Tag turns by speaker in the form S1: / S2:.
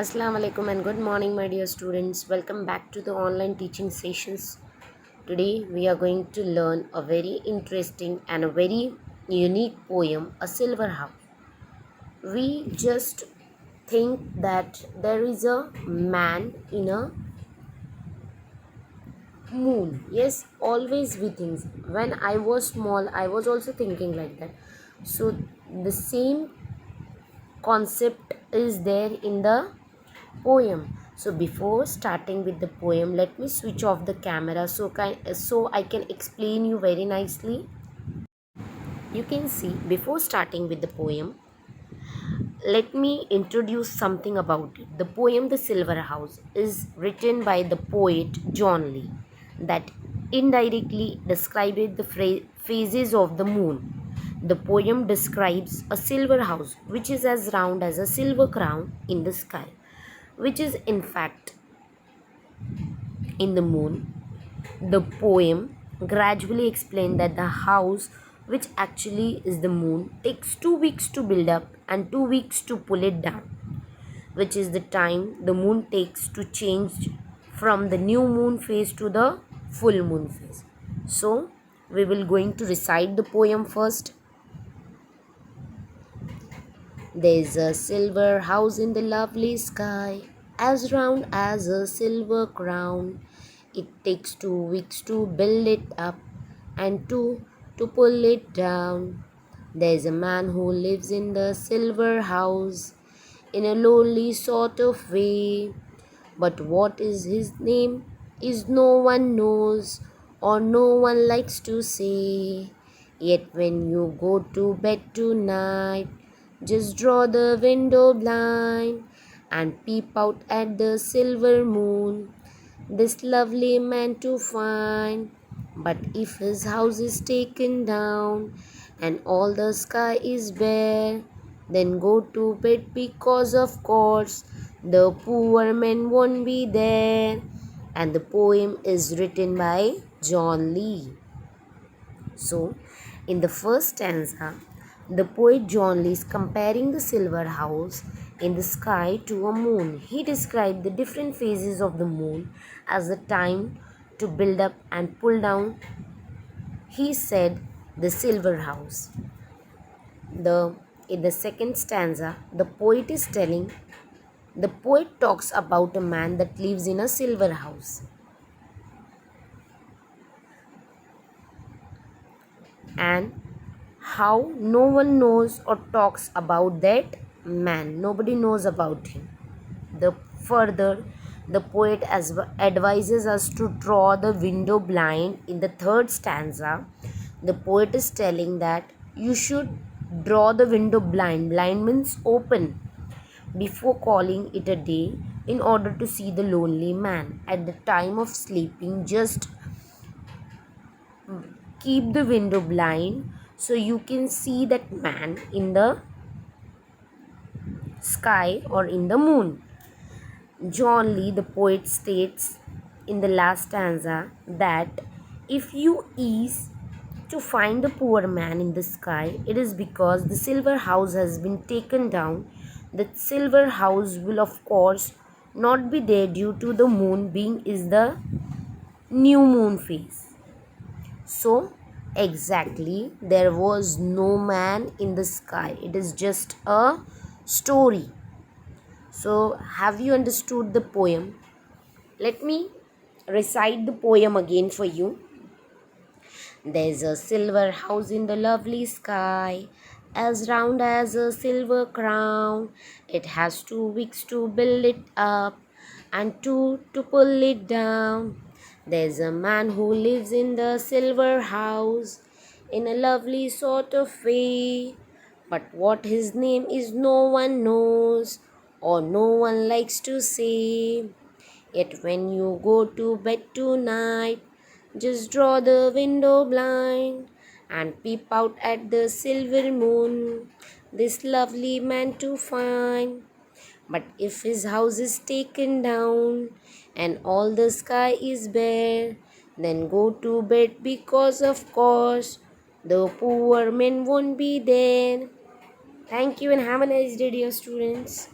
S1: Assalamu alaikum and good morning, my dear students. Welcome back to the online teaching sessions. Today we are going to learn a very interesting and a very unique poem, A Silver House. We just think that there is a man in a moon. Yes, always we think. When I was small, I was also thinking like that. So the same concept is there in the poem. So before starting with the poem, let me switch off the camera so I can explain you very nicely. You can see before starting with the poem, let me introduce something about it. The poem The Silver House is written by the poet John Lee that indirectly described the phases of the moon. The poem describes a silver house which is as round as a silver crown in the sky, which is in fact in the moon. The poem gradually explained that the house, which actually is the moon, takes 2 weeks to build up and 2 weeks to pull it down, which is the time the moon takes to change from the new moon phase to the full moon phase. So, we will going to recite the poem first. There's a silver house in the lovely sky, as round as a silver crown. It takes 2 weeks to build it up and two to pull it down. There's a man who lives in the silver house in a lonely sort of way. But what is his name is no one knows or no one likes to say. Yet when you go to bed tonight, just draw the window blind and peep out at the silver moon, this lovely man to find. But if his house is taken down and all the sky is bare, then go to bed because of course the poor man won't be there. And the poem is written by John Lee. So, in the first stanza, the poet John Lee is comparing the silver house in the sky to a moon. He described the different phases of the moon as the time to build up and pull down. He said the silver house. In the second stanza, the poet talks about a man that lives in a silver house. And how no one knows or talks about that man. Nobody knows about him. The poet advises us to draw the window blind. In the third stanza, the poet is telling that you should draw the window blind. Blind means open before calling it a day in order to see the lonely man. At the time of sleeping, just keep the window blind so you can see that man in the sky or in the moon. John Lee, the poet, states in the last stanza that if you ease to find the poor man in the sky, it is because the silver house has been taken down. The silver house will, of course, not be there due to the moon being is the new moon phase. So, exactly, there was no man in the sky. It is just a story. So, have you understood the poem? Let me recite the poem again for you. There's a silver house in the lovely sky, as round as a silver crown. It has 2 weeks to build it up and two to pull it down. There's a man who lives in the silver house in a lovely sort of way. But what his name is, no one knows or no one likes to say. Yet when you go to bed tonight, just draw the window blind and peep out at the silver moon, this lovely man to find. But if his house is taken down and all the sky is bare, then go to bed because of course the poor man won't be there. Thank you and have a nice day, dear students.